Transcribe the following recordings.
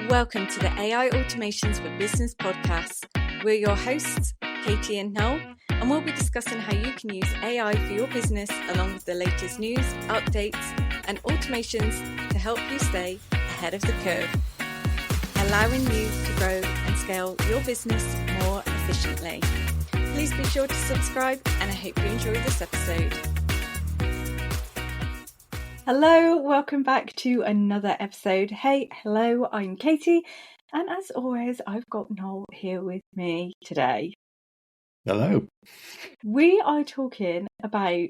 Welcome to the AI Automations for Business podcast. We're your hosts, Katie and Noel, and we'll be discussing how you can use AI for your business along with the latest news, updates, and automations to help you stay ahead of the curve, allowing you to grow and scale your business more efficiently. Please be sure to subscribe, and I hope you enjoy this episode. Hello, welcome back to another episode. Hello, I'm Katie, and as always, I've got Noel here with me today. Hello. We are talking about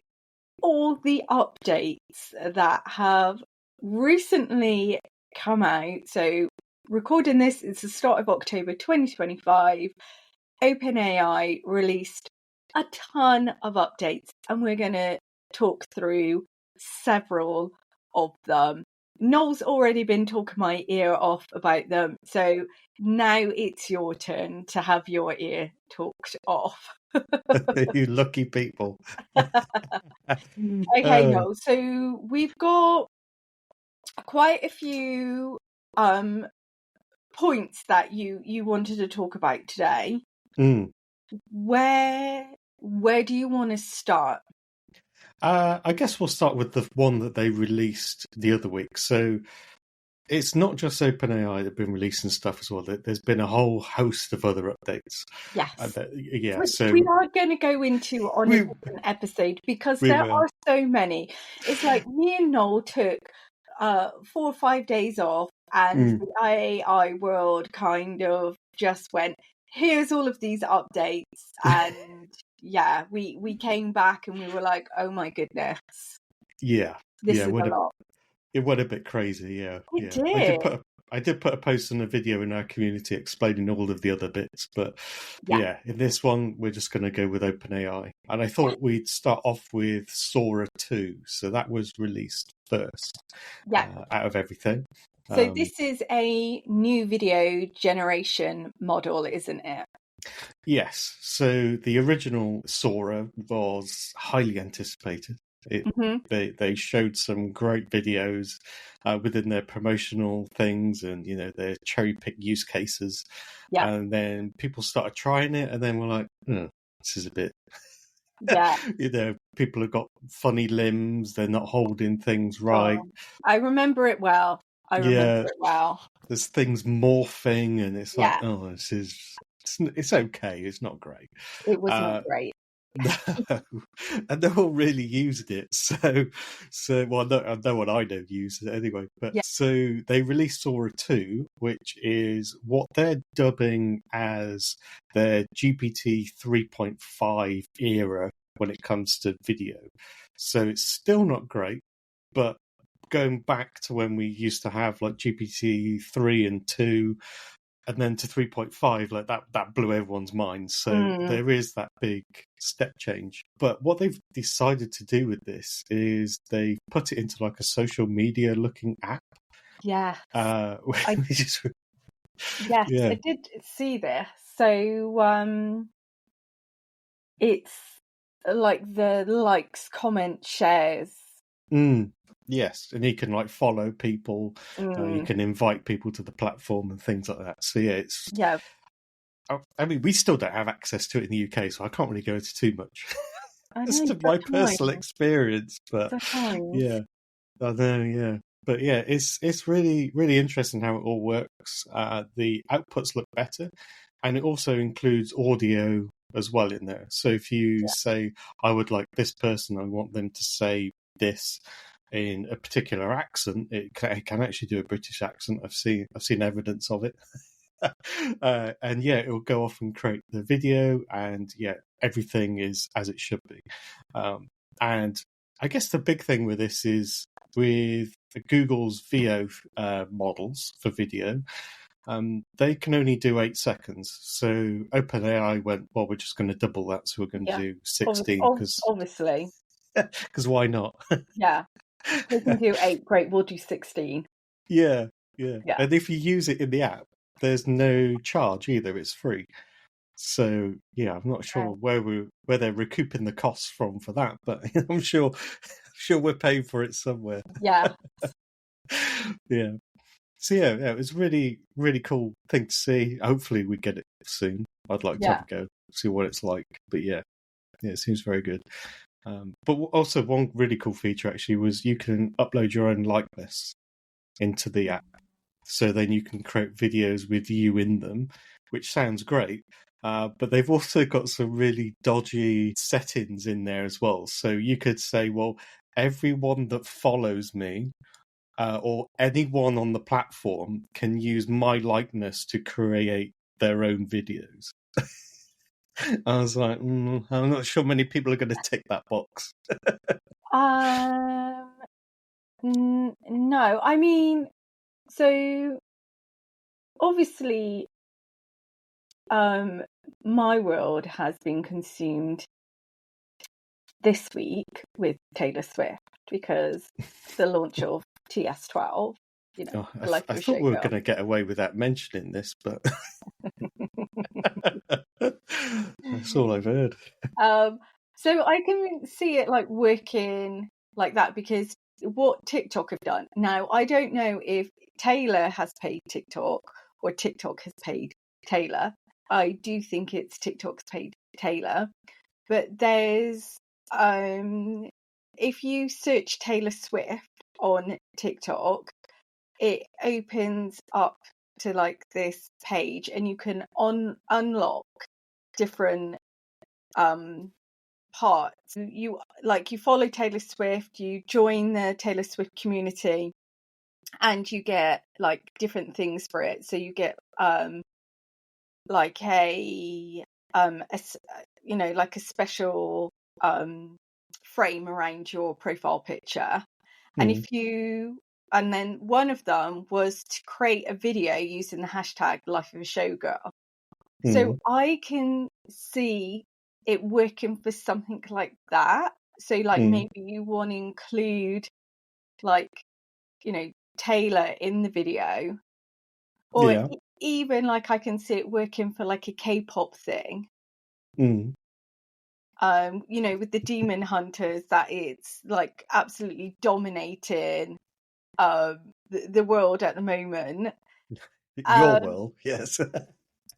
all the updates that have recently come out. So, recording this, it's the start of October 2025. OpenAI released a ton of updates, and we're going to talk through several of them. Noel's already been talking my ear off about them, so now it's your turn to have your ear talked off. You lucky people. Okay, Noel, so we've got quite a few points that you wanted to talk about today. Where do you want to start? I guess we'll start with the one that they released the other week. So it's not just OpenAI that have been releasing stuff as well. There's been a whole host of other updates. Yes. Which we are going to go into on a different episode because there are so many. It's like me and Noel took 4 or 5 days off, and the AI world kind of just went, here's all of these updates, and yeah, we came back and we were like, oh my goodness. Yeah. This is a lot. It went a bit crazy, yeah. It did. I did put a post on a video in our community explaining all of the other bits, but yeah in this one, we're just going to go with OpenAI. And I thought we'd start off with Sora 2. So that was released first out of everything. So this is a new video generation model, isn't it? Yes. So the original Sora was highly anticipated. They showed some great videos within their promotional things and, their cherry-picked use cases. Yeah. And then people started trying it, and then we're like, this is a bit... Yeah. People have got funny limbs. They're not holding things right. I remember it well. There's things morphing, and it's like, it's okay. It's not great. It was not great. No, and no one really used it. So well, no one I know used it anyway. But so they released Sora 2, which is what they're dubbing as their GPT 3.5 era when it comes to video. So it's still not great, but going back to when we used to have like GPT 3 and 2, and then to 3.5, like that blew everyone's mind. So there is that big step change. But what they've decided to do with this is they put it into like a social media looking app. Yeah. I did see this. So it's like the likes, comment, shares. Yes, and you can like follow people, you can invite people to the platform and things like that. So I mean, we still don't have access to it in the UK, so I can't really go into too much. It's my personal experience, but I know, but it's really, really interesting how it all works. The outputs look better, and it also includes audio as well in there. So if you say, I would like this person, I want them to say this in a particular accent, it can actually do a British accent. I've seen evidence of it. And it will go off and create the video, and everything is as it should be. And I guess the big thing with this is with Google's VO models for video, they can only do 8 seconds. So OpenAI went, well, we're just going to double that, so we're going to do 16 because obviously, because why not? Yeah. We can do 8, great, we'll do 16. Yeah. And if you use it in the app, there's no charge either, it's free. So I'm not sure where they're recouping the costs from for that, but I'm sure we're paying for it somewhere. Yeah. Yeah. So yeah, it was really, really cool thing to see. Hopefully we get it soon. I'd like to have a go, see what it's like. But yeah, it seems very good. But also one really cool feature actually was you can upload your own likeness into the app. So then you can create videos with you in them, which sounds great. But they've also got some really dodgy settings in there as well. So you could say, well, everyone that follows me or anyone on the platform can use my likeness to create their own videos. I was like, I'm not sure many people are going to tick that box. No, I mean, so obviously, my world has been consumed this week with Taylor Swift because the launch of TS12, the Life I of a thought we were Showgirl. going to get away without mentioning this, but that's all I've heard. So I can see it like working like that because what TikTok have done. Now, I don't know if Taylor has paid TikTok or TikTok has paid Taylor. I do think it's TikTok's paid Taylor. But there's if you search Taylor Swift on TikTok, it opens up to like this page and you can unlock different parts. You follow Taylor Swift, you join the Taylor Swift community, and you get like different things for it. So you get like a like a special frame around your profile picture. And then one of them was to create a video using the hashtag Life of a Showgirl. So I can see it working for something like that. So like maybe you want to include like, Taylor in the video, or even like I can see it working for like a K-pop thing. With the Demon Hunters, that it's like absolutely dominating the world at the moment. Your world, yes.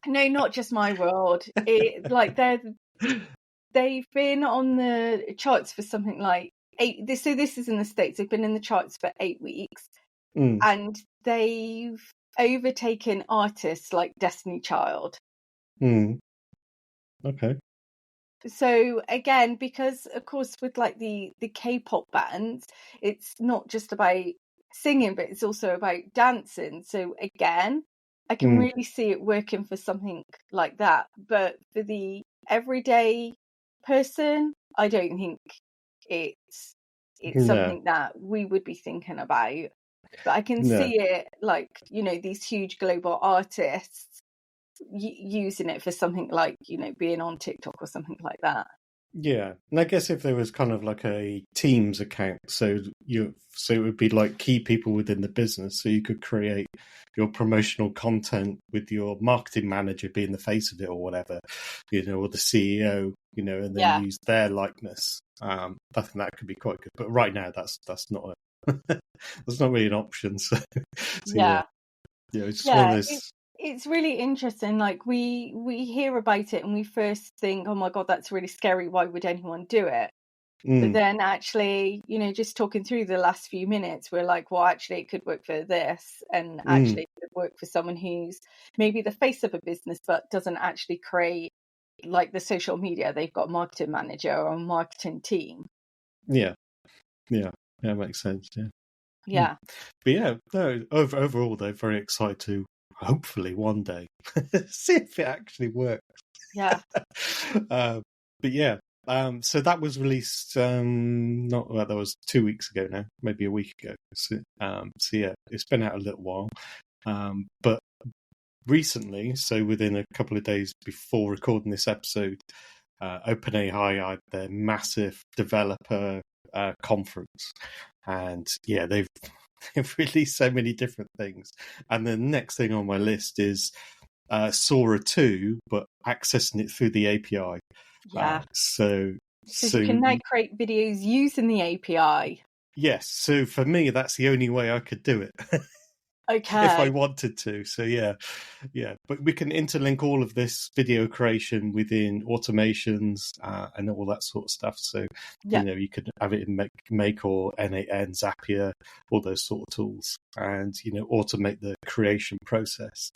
No, not just my world. It like they've been on the charts for something like 8. So this is in the States. They've been in the charts for 8 weeks, and they've overtaken artists like Destiny Child. Okay. So again, because of course with like the K-pop bands, it's not just about singing, but it's also about dancing. So again, I can really see it working for something like that. But for the everyday person, I don't think it's something that we would be thinking about. But I can see it like, these huge global artists using it for something like, being on TikTok or something like that. Yeah, and I guess if there was kind of like a Teams account, so it would be like key people within the business, so you could create your promotional content with your marketing manager being the face of it or whatever, or the CEO, and then use their likeness. I think that could be quite good, but right now that's not that's not really an option. So it's one of those. It's really interesting. Like we hear about it and we first think, oh my God, that's really scary. Why would anyone do it? But then actually, just talking through the last few minutes, we're like, well, actually it could work for this, and actually it could work for someone who's maybe the face of a business, but doesn't actually create like the social media. They've got a marketing manager or a marketing team. Yeah, makes sense. Yeah. But yeah, no, overall, they're very excited to hopefully one day see if it actually works. Yeah. But yeah, so that was released, that was 2 weeks ago now, maybe a week ago. So yeah, it's been out a little while. But recently, so within a couple of days before recording this episode, OpenAI had their massive developer conference, and yeah, they've released so many different things. And the next thing on my list is Sora 2, but accessing it through the API. Yeah. So you can now create videos using the API. Yes. So for me, that's the only way I could do it. if I Okay. wanted to. So yeah. But we can interlink all of this video creation within automations and all that sort of stuff. So Yeah. you could have it in Make or N8N, Zapier, all those sort of tools, and automate the creation process.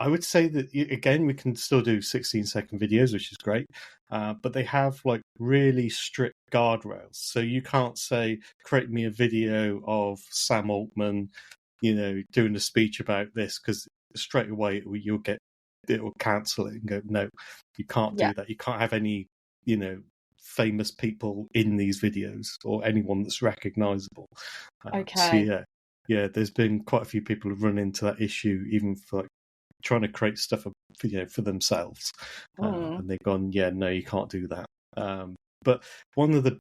I would say that, again, we can still do 16-second videos, which is great, but they have like really strict guardrails. So you can't say, create me a video of Sam Altman, doing a speech about this, because straight away it will cancel it and go, no, you can't Yeah. do that. You can't have any, famous people in these videos or anyone that's recognizable. So Okay. there's been quite a few people who've run into that issue, even for like trying to create stuff for themselves, and they've gone, no, you can't do that. But one of the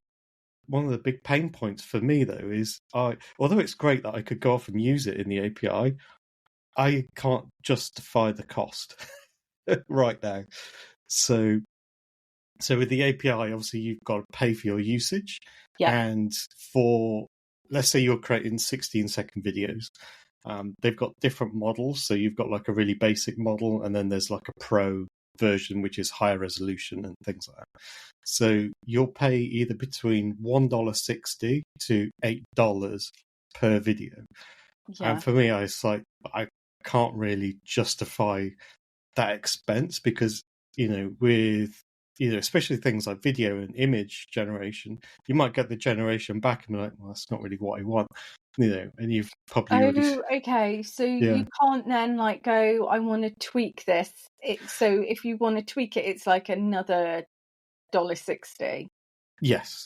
big pain points for me though is, although it's great that I could go off and use it in the API, I can't justify the cost right now. So with the API, obviously you've got to pay for your usage, Yeah. and for, let's say you're creating 16-second videos. They've got different models. So you've got like a really basic model, and then there's like a pro version, which is higher resolution and things like that. So you'll pay either between $1.60 to $8 per video. Yeah. And for me, I can't really justify that expense, because, with, especially things like video and image generation, you might get the generation back and be like, well, that's not really what I want, and you've probably already. Oh, okay. So Yeah. you can't then like go, I want to tweak this. So if you want to tweak it, it's like another $1.60. Yes.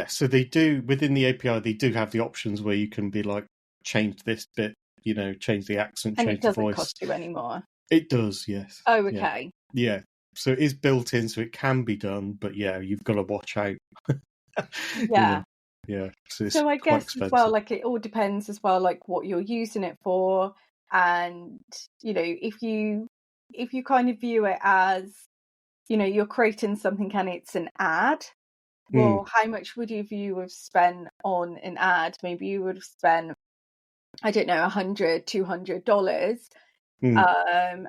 So they do, within the API, they do have the options where you can be like, change this bit, change the accent, And it change the doesn't voice. cost you anymore. It does, yes. Oh, okay. Yeah. So it is built in, so it can be done, but you've got to watch out. Yeah. Yeah. So it's So I quite guess as well, expensive. like it all depends as well, like what you're using it for. And, if you kind of view it as, you're creating something and it's an ad, well, how much would you have spent on an ad? Maybe you would have spent, I don't know, $100, $200.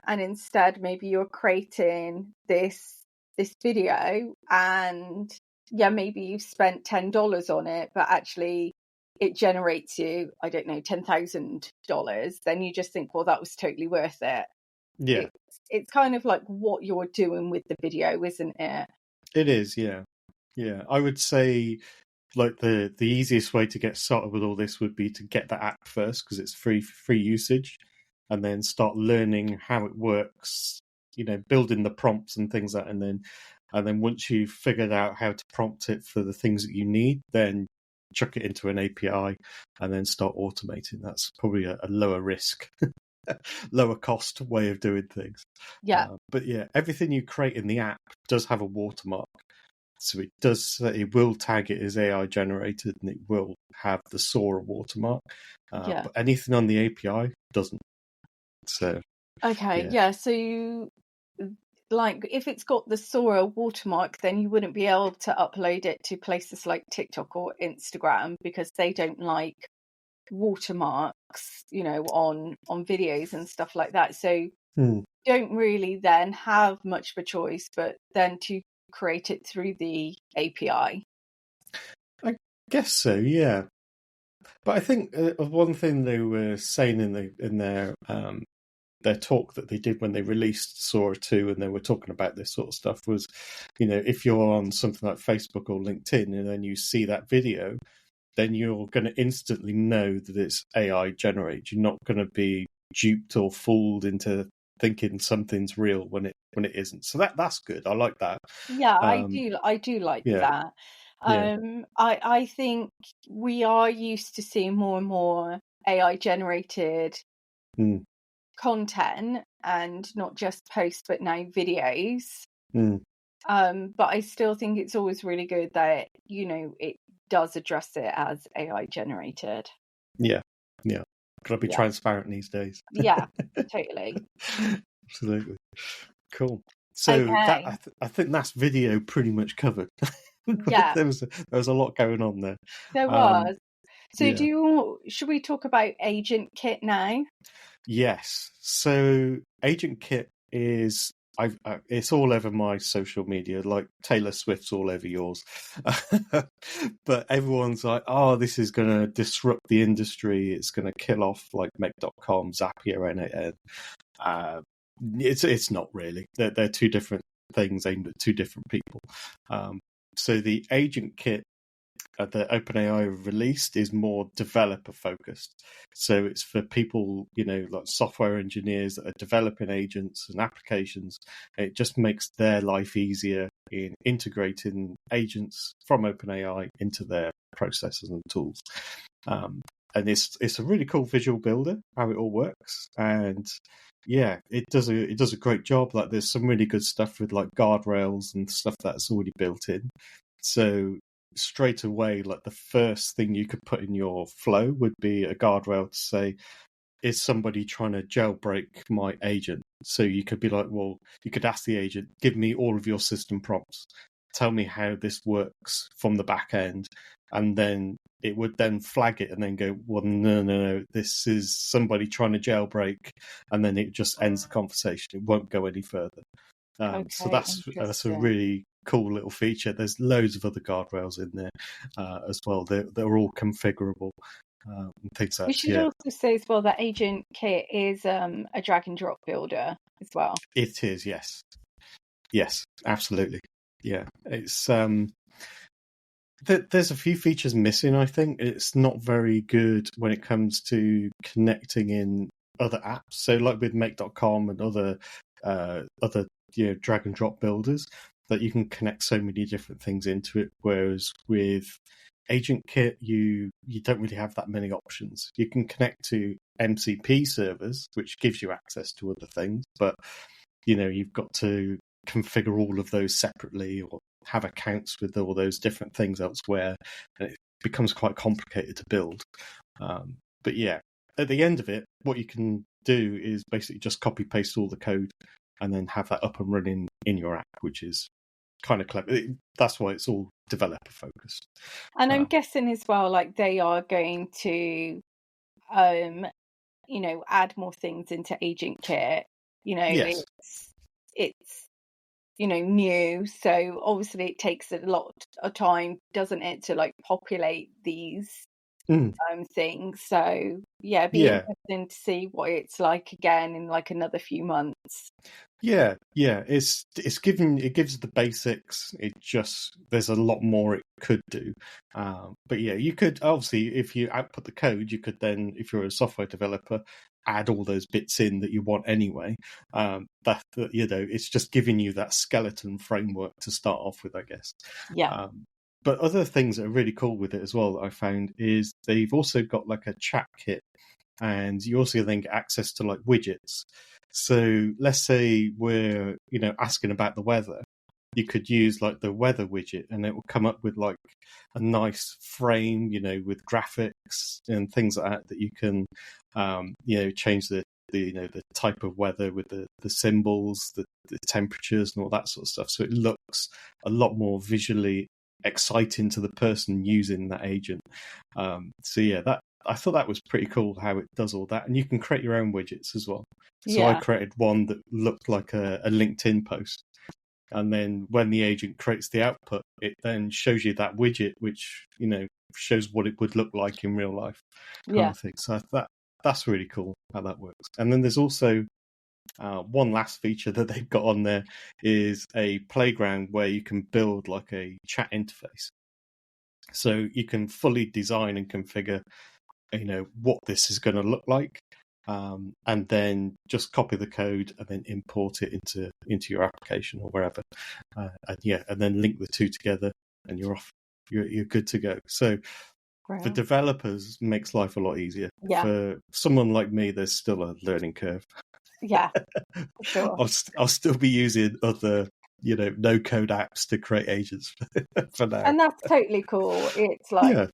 And instead maybe you're creating this video, and maybe you've spent $10 on it, but actually it generates you, I don't know, $10,000. Then you just think, well, that was totally worth it. Yeah. It's kind of like what you're doing with the video, isn't it? It is, yeah. I would say, like, the easiest way to get started with all this would be to get the app first, because it's free usage, and then start learning how it works, building the prompts and things like that, and then once you've figured out how to prompt it for the things that you need, then chuck it into an API and then start automating. That's probably a lower risk, lower cost way of doing things. Yeah. But everything you create in the app does have a watermark. So it will tag it as AI generated, and it will have the Sora watermark. But anything on the API doesn't. So okay, yeah. So like if it's got the Sora watermark, then you wouldn't be able to upload it to places like TikTok or Instagram, because they don't like watermarks, on videos and stuff like that. So don't really then have much of a choice but then to create it through the API. I guess so, yeah. But I think one thing they were saying in their talk that they did when they released Sora 2, and they were talking about this sort of stuff, was, if you're on something like Facebook or LinkedIn and then you see that video, then you're going to instantly know that it's AI generated. You're not going to be duped or fooled into thinking something's real when it isn't. So that's good. I like that. Yeah, I do like that. I think we are used to seeing more and more AI generated content, and not just posts but now videos. But I still think it's always really good that it does address it as AI generated. Yeah. Gotta be transparent these days. Yeah, totally. Absolutely. Cool. So that I think that's video pretty much covered. Yeah. there was a lot going on there. There was. So should we talk about AgentKit now? Yes. So AgentKit is it's all over my social media, like Taylor Swift's all over yours. But everyone's like, oh, this is going to disrupt the industry. It's going to kill off like Make.com, Zapier, and it's not really. They're two different things aimed at two different people. So the AgentKit that OpenAI released is more developer focused. So it's for people, like software engineers that are developing agents and applications. It just makes their life easier in integrating agents from OpenAI into their processes and tools. And it's a really cool visual builder, how it all works. And yeah, it does a great job. Like there's some really good stuff with like guardrails and stuff that's already built in. So straight away, like the first thing you could put in your flow would be a guardrail to say, is somebody trying to jailbreak my agent? So you could be like, well, you could ask the agent, give me all of your system prompts. Tell me how this works from the back end. And then it would then flag it and then go, well, no, this is somebody trying to jailbreak. And then it just ends the conversation. It won't go any further. So that's a really cool little feature. There's loads of other guardrails in there as well. They're all configurable and things like that. We should also say as well that AgentKit is a drag and drop builder as well. It is, yes, absolutely, yeah. It's there's a few features missing. I think it's not very good when it comes to connecting in other apps. So like with Make.com and other drag and drop builders, that you can connect so many different things into it, whereas with AgentKit you don't really have that many options. You can connect to MCP servers, which gives you access to other things, but you've got to configure all of those separately or have accounts with all those different things elsewhere, and it becomes quite complicated to build. But yeah, at the end of it, what you can do is basically just copy paste all the code and then have that up and running in your app, which is kind of clever. That's why it's all developer focused. And I'm guessing as well, like they are going to, add more things into AgentKit. Yes. It's new, so obviously it takes a lot of time, doesn't it, to like populate these things. So yeah, it'd be interesting to see what it's like again in like another few months. Yeah, it gives the basics. It just, there's a lot more it could do. But yeah, you could obviously, if you output the code, you could then, if you're a software developer, add all those bits in that you want anyway. It's just giving you that skeleton framework to start off with, I guess. Yeah. But other things that are really cool with it as well that I found is they've also got like a chat kit, and you also then get access to like widgets. So let's say we're, asking about the weather. You could use like the weather widget and it will come up with like a nice frame, with graphics and things like that you can, change the type of weather with the symbols, the temperatures and all that sort of stuff. So it looks a lot more visually exciting to the person using that agent. So yeah, I thought that was pretty cool how it does all that. And you can create your own widgets as well. So I created one that looked like a LinkedIn post. And then when the agent creates the output, it then shows you that widget, which, shows what it would look like in real life. Kind of thing. So that's really cool how that works. And then there's also one last feature that they've got on there is a playground where you can build like a chat interface. So you can fully design and configure, what this is going to look like, and then just copy the code and then import it into your application or wherever, and then link the two together, and you're off. You're good to go. So for developers, makes life a lot easier. Yeah. For someone like me, there's still a learning curve. Yeah, for sure. I'll still be using other, no code apps to create agents for now. And that's totally cool. It's like,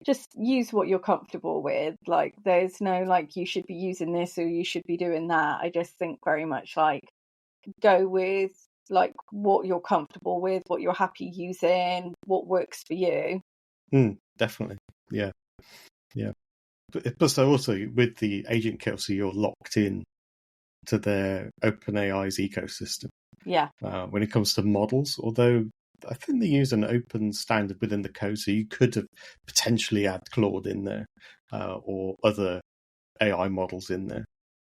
just use what you're comfortable with. Like, there's no like, you should be using this or you should be doing that. I just think very much like, go with like what you're comfortable with, what you're happy using, what works for you. Definitely. Yeah. Plus, also with the AgentKit, so you're locked in to their OpenAI's ecosystem. Yeah. When it comes to models, although I think they use an open standard within the code, so you could have potentially add Claude in there or other AI models in there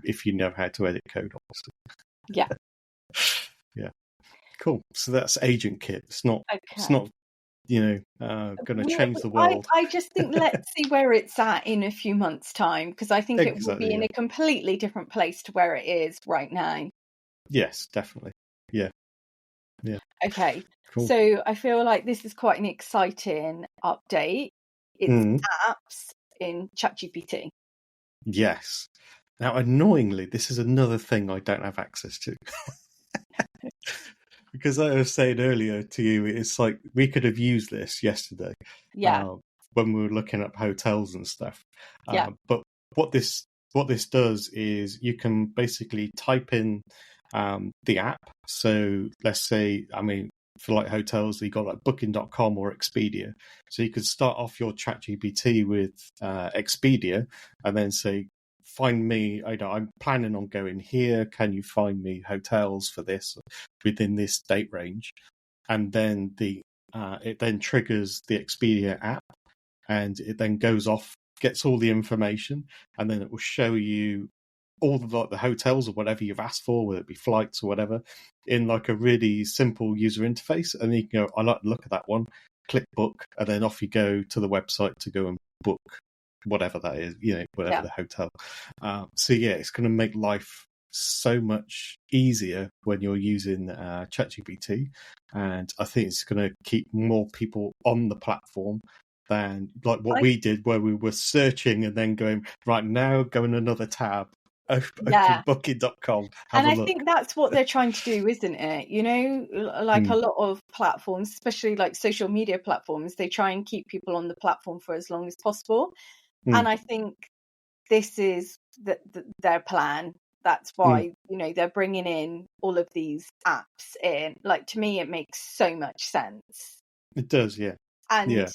if you know how to edit code, obviously. Yeah. Yeah. Cool. So that's AgentKit. It's not. Okay. It's not. Going to change the world. I just think let's see where it's at in a few months' time, because I think it will be in a completely different place to where it is right now. Yes, definitely. Yeah. Okay. Cool. So I feel like this is quite an exciting update. It's apps in ChatGPT. Yes. Now, annoyingly, this is another thing I don't have access to. Because I was saying earlier to you, it's like we could have used this yesterday. Yeah. When we were looking up hotels and stuff. Yeah. But what this does is you can basically type in the app. So let's say, for like hotels, you got like Booking.com or Expedia. So you could start off your ChatGPT with Expedia and then say, find me, I'm planning on going here. Can you find me hotels for this within this date range? And then it then triggers the Expedia app, and it then goes off, gets all the information, and then it will show you all the hotels or whatever you've asked for, whether it be flights or whatever, in like a really simple user interface. And then you can go, I like the look at that one, click book, and then off you go to the website to go and book whatever that is, whatever the hotel. So yeah, it's going to make life so much easier when you're using ChatGPT, and I think it's going to keep more people on the platform than like what we did, where we were searching and then going, right, now go in another tab, open Booking.com, have a look. I think that's what they're trying to do, isn't it? Like a lot of platforms, especially like social media platforms, they try and keep people on the platform for as long as possible. And I think this is their plan. That's why, they're bringing in all of these apps in. Like, to me, it makes so much sense. It does, yeah. And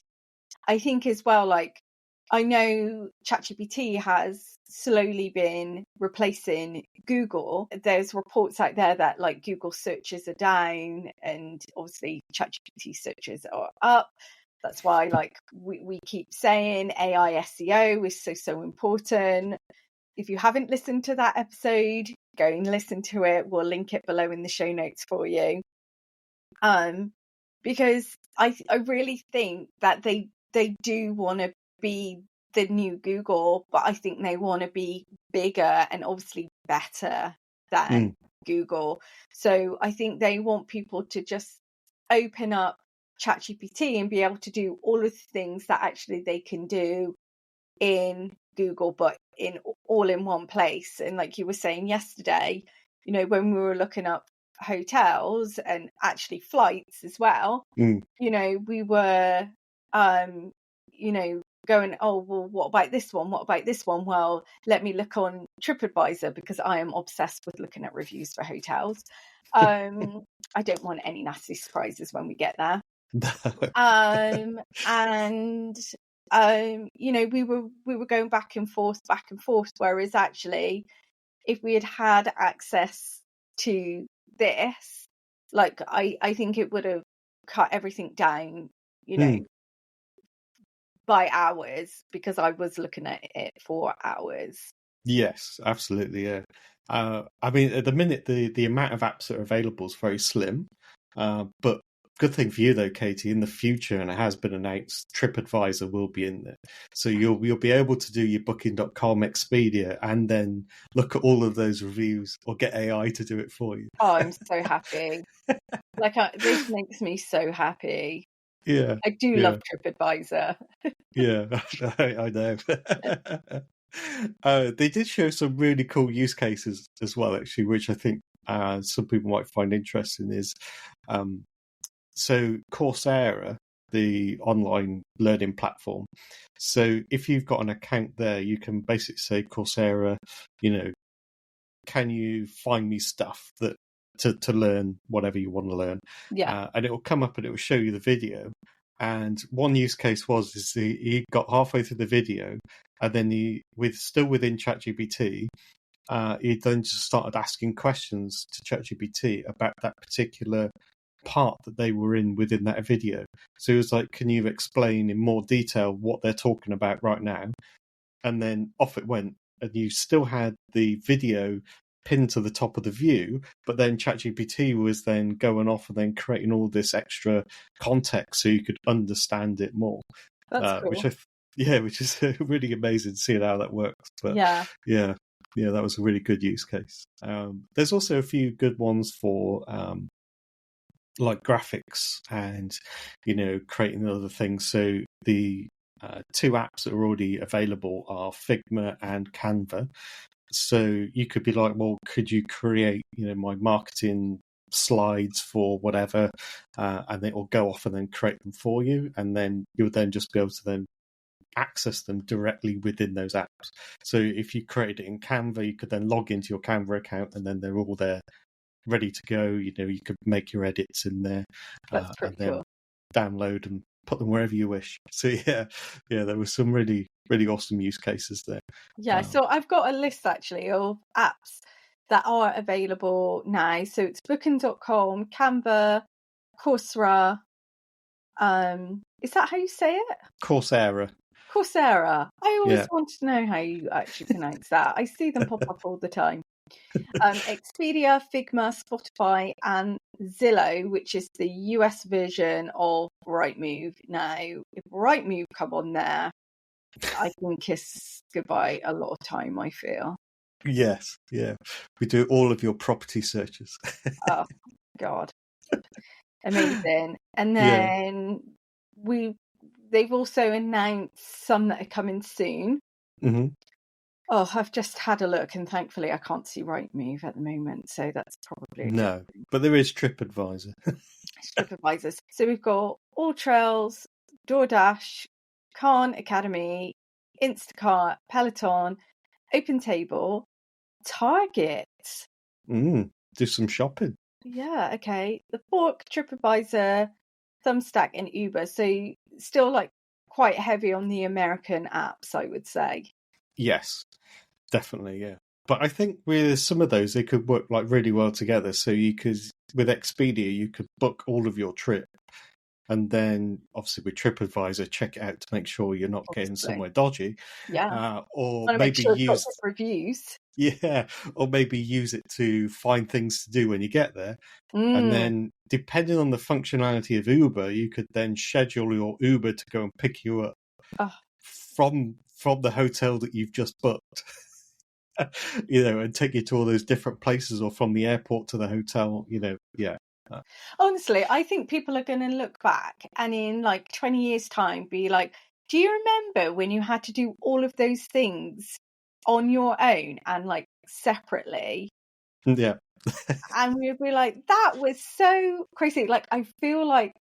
I think as well, like, I know ChatGPT has slowly been replacing Google. There's reports out there that like Google searches are down and obviously ChatGPT searches are up. That's why like we keep saying AI SEO is so important. If you haven't listened to that episode, go and listen to it. We'll link it below in the show notes for you. Because I really think that they do want to be the new Google, but I think they want to be bigger and obviously better than Google. So I think they want people to just open up ChatGPT and be able to do all of the things that actually they can do in Google, but all in one place. And like you were saying yesterday, when we were looking up hotels and actually flights as well, we were going, oh well, what about this one, well, let me look on TripAdvisor, because I am obsessed with looking at reviews for hotels. I don't want any nasty surprises when we get there. And we were going back and forth, whereas actually if we had access to this, like I think it would have cut everything down, by hours, because I was looking at it for hours. Yes, absolutely, yeah. At the minute the amount of apps that are available is very slim, but good thing for you though, Katie, in the future, and it has been announced, TripAdvisor will be in there. So you'll be able to do your Booking.com, Expedia, and then look at all of those reviews, or get AI to do it for you. Oh, I'm so happy. Like, this makes me so happy. Yeah. I do love TripAdvisor. Yeah, I know. They did show some really cool use cases as well, actually, which I think some people might find interesting. Is so Coursera, the online learning platform. So if you've got an account there, you can basically say, Coursera, can you find me stuff that to learn whatever you want to learn? Yeah. And it will come up and it will show you the video. And one use case is he got halfway through the video, and then still within ChatGPT, he then just started asking questions to ChatGPT about that particular part that they were in within that video. So he was like, can you explain in more detail what they're talking about right now? And then off it went. And you still had the video pinned to the top of the view, but then ChatGPT was then going off and then creating all this extra context so you could understand it more. That's cool. Which is really amazing seeing how that works. But yeah, that was a really good use case. There's also a few good ones for like graphics and creating other things. So the two apps that are already available are Figma and Canva. So you could be like, well, could you create my marketing slides for whatever, and it will go off and then create them for you, and then you'll then just be able to then access them directly within those apps. So if you created it in Canva, you could then log into your Canva account, and then they're all there ready to go. You could make your edits in there, That's pretty and then cool. download and put them wherever you wish. So there were some really, really awesome use cases there. Yeah, so I've got a list actually of apps that are available now. So it's booking.com, Canva, Coursera. Is that how you say it? Coursera. I always wanted to know how you actually pronounce that. I see them pop up all the time. Expedia, Figma, Spotify, and Zillow, which is the US version of Rightmove. Now, if Rightmove come on there, I can kiss goodbye a lot of time, I feel. Yes, yeah. We do all of your property searches. Oh, God. Amazing. And then they've also announced some that are coming soon. Mm-hmm. Oh, I've just had a look, and thankfully I can't see Rightmove at the moment, so that's probably no. But there is TripAdvisor. TripAdvisors. So we've got All Trails, DoorDash, Khan Academy, Instacart, Peloton, OpenTable, Target. Do some shopping. Yeah, okay. The Fork, TripAdvisor, Thumbstack, and Uber. So still like quite heavy on the American apps, I would say. Yes, definitely, yeah. But I think with some of those, they could work like really well together. So with Expedia, you could book all of your trip. And then, obviously, with TripAdvisor, check it out to make sure you're not getting somewhere dodgy. Yeah. Or maybe use reviews. Yeah, or maybe use it to find things to do when you get there. And then, depending on the functionality of Uber, you could then schedule your Uber to go and pick you up from the hotel that you've just booked. And take you to all those different places, or from the airport to the hotel. Honestly, I think people are going to look back and in like 20 years' time be like, do you remember when you had to do all of those things on your own and like separately? Yeah. And we'd be like, that was so crazy. Like, I feel like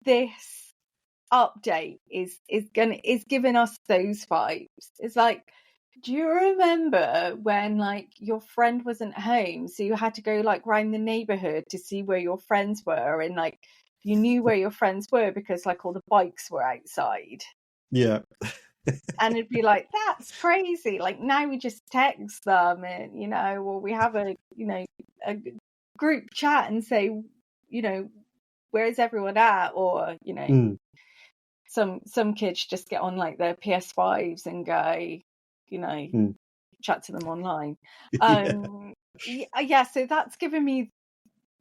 this update is giving us those vibes. It's like, do you remember when like your friend wasn't home, so you had to go like round the neighborhood to see where your friends were, and like you knew where your friends were because like all the bikes were outside? Yeah. And it'd be like, that's crazy. Like now we just text them, and or we have a group chat and say, where's everyone at? Or some kids just get on like their PS5s and go, chat to them online. So that's given me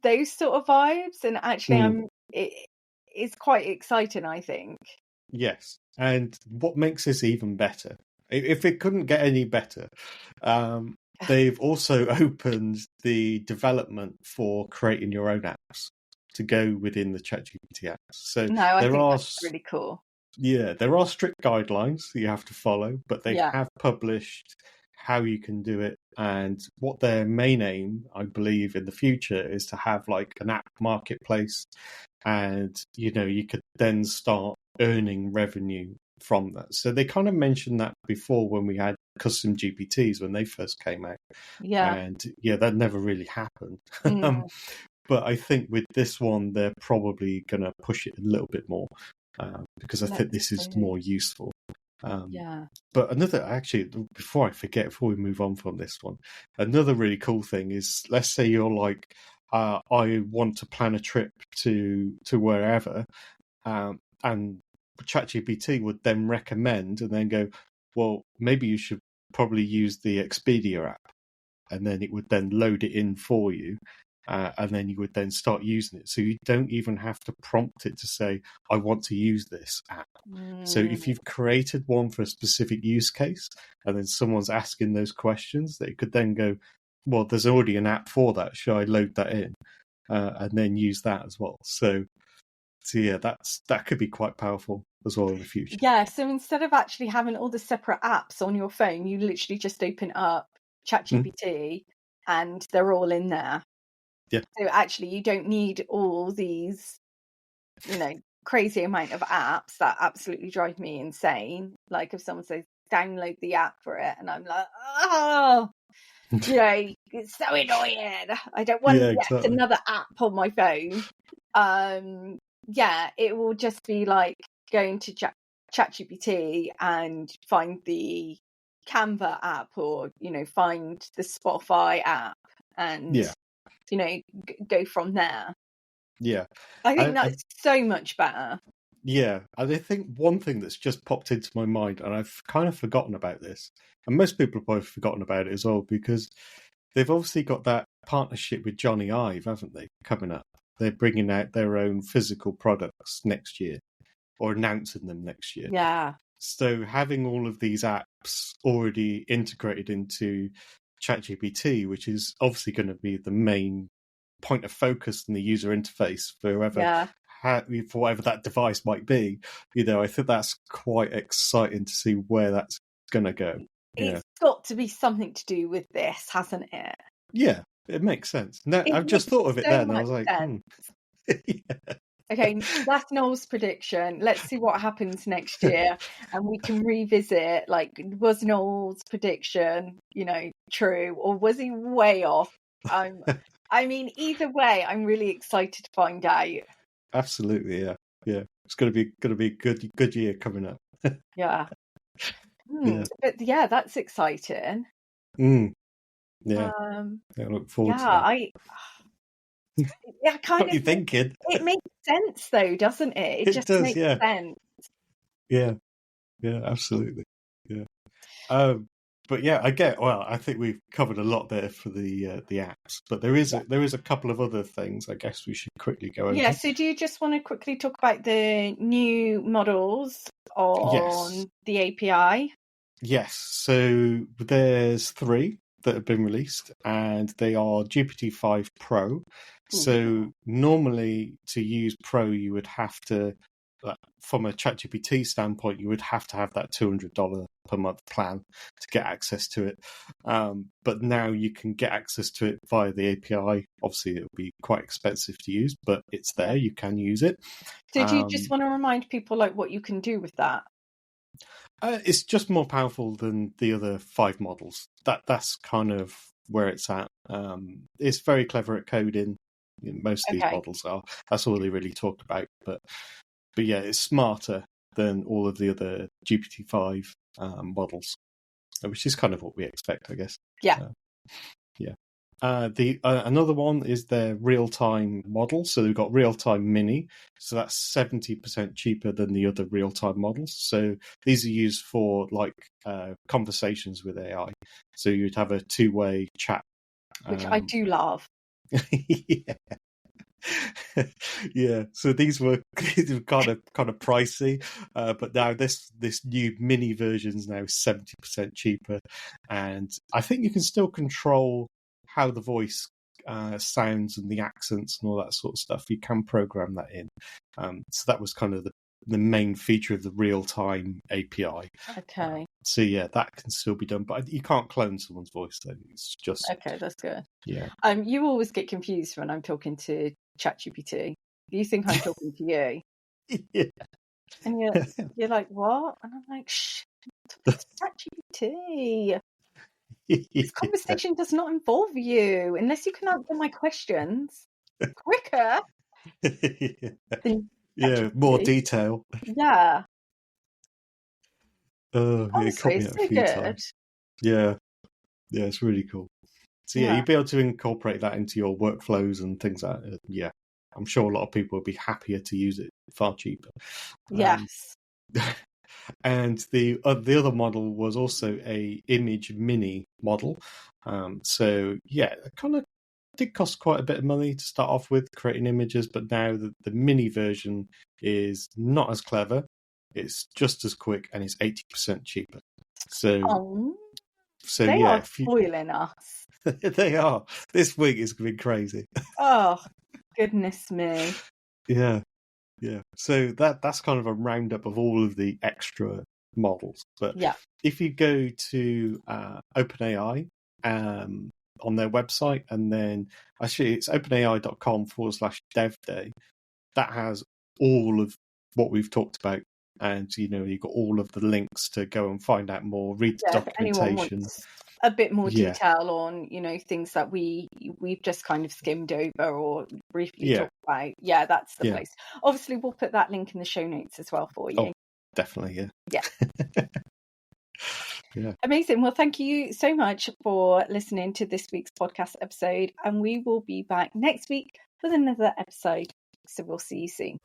those sort of vibes, and actually it's quite exciting, I think. Yes, and what makes this even better, if it couldn't get any better, they've also opened the development for creating your own apps to go within the ChatGPT apps. So I think that's really cool. Yeah, there are strict guidelines that you have to follow, but they have published how you can do it. And what their main aim, I believe, in the future is to have like an app marketplace. And, you could then start earning revenue from that. So they kind of mentioned that before when we had custom GPTs when they first came out. Yeah. And that never really happened. But I think with this one, they're probably going to push it a little bit more. because I think this is more useful. Yeah. But actually, before I forget, before we move on from this one, another really cool thing is, let's say you're like, I want to plan a trip to wherever, and ChatGPT would then recommend and then go, well, maybe you should probably use the Expedia app, and then it would then load it in for you. And then you would then start using it. So you don't even have to prompt it to say, I want to use this app. So if you've created one for a specific use case, and then someone's asking those questions, they could then go, well, there's already an app for that. Should I load that in? And then use that as well. So yeah, that could be quite powerful as well in the future. Yeah, so instead of actually having all the separate apps on your phone, you literally just open up ChatGPT and they're all in there. Yeah. So actually you don't need all these, crazy amount of apps that absolutely drive me insane. Like if someone says download the app for it and I'm like, oh, it's so annoying. I don't want yet another app on my phone. It will just be like going to ChatGPT and find the Canva app, or find the Spotify app, and go from there. Yeah, I think that's so much better. Yeah, and I think one thing that's just popped into my mind, and I've kind of forgotten about this, and most people have probably forgotten about it as well, because they've obviously got that partnership with Johnny Ive, haven't they, coming up? They're bringing out their own physical products next year, or announcing them next year. Yeah. So having all of these apps already integrated into ChatGPT, which is obviously going to be the main point of focus in the user interface for whoever, for whatever that device might be, I think that's quite exciting to see where that's going to go. It's got to be something to do with this, hasn't it? Yeah, it makes sense. No, I've just thought of it then. I was like, yeah. Okay, that's Noel's prediction. Let's see what happens next year, and we can revisit. Like, was Noel's prediction, true, or was he way off? I mean, either way, I'm really excited to find out. Absolutely, yeah. It's going to be a good year coming up. Yeah. But yeah, that's exciting. Yeah. I look forward to that. Kind what of. Are you thinking? It makes sense, though, doesn't it? It just does, makes sense. Yeah, absolutely. Yeah. But yeah, I think we've covered a lot there for the apps, but there is a couple of other things I guess we should quickly go over. Yeah, so do you just want to quickly talk about the new models on the API? Yes, so there's 3 that have been released, and they are GPT-5 Pro. So normally to use Pro, you would have to, from a ChatGPT standpoint, you would have to have that $200 per month plan to get access to it. But now you can get access to it via the API. Obviously, it'll be quite expensive to use, but it's there. You can use it. So do you just want to remind people what you can do with that? It's just more powerful than the other 5 models. That's kind of where it's at. It's very clever at coding. Most of these models are. That's all they really talked about. But yeah, it's smarter than all of the other GPT-5 models, which is kind of what we expect, I guess. Yeah. Another one is their real-time model. So they've got real-time mini. So that's 70% cheaper than the other real-time models. So these are used for conversations with AI. So you'd have a 2-way chat. Which I do love. Yeah. So these were kind of pricey, but now this new mini version is now 70% cheaper, and I think you can still control how the voice sounds and the accents and all that sort of stuff. You can program that in. So that was kind of the main feature of the real-time API. Okay. So yeah, that can still be done, but you can't clone someone's voice. Though it's just okay. That's good. Yeah. You always get confused when I'm talking to ChatGPT. You think I'm talking to you? Yeah. And you're like, what? And I'm like, shh, ChatGPT. This conversation does not involve you unless you can answer my questions quicker. Yeah, more detail. Yeah. Oh, yeah, it caught Honestly, me it's out a so few good. times. Yeah, it's really cool. So yeah, Yeah. you'd be able to incorporate that into your workflows and things like that. Yeah, I'm sure a lot of people would be happier to use it far cheaper. Yes. And the other model was also a image mini model. So yeah, it kind of did cost quite a bit of money to start off with creating images, but now the mini version is not as clever. It's just as quick and it's 80% cheaper. So they yeah, are spoiling us. they are. This week has been crazy. Oh, goodness me. Yeah. So that's kind of a roundup of all of the extra models. But if you go to OpenAI on their website, and then actually it's openai.com/devday, that has all of what we've talked about. And, you've got all of the links to go and find out more, read the documentation. If anyone wants a bit more detail on, things that we've just kind of skimmed over or briefly talked about, that's the place. Obviously, we'll put that link in the show notes as well for you. Oh, definitely, yeah. Amazing. Well, thank you so much for listening to this week's podcast episode, and we will be back next week with another episode. So we'll see you soon.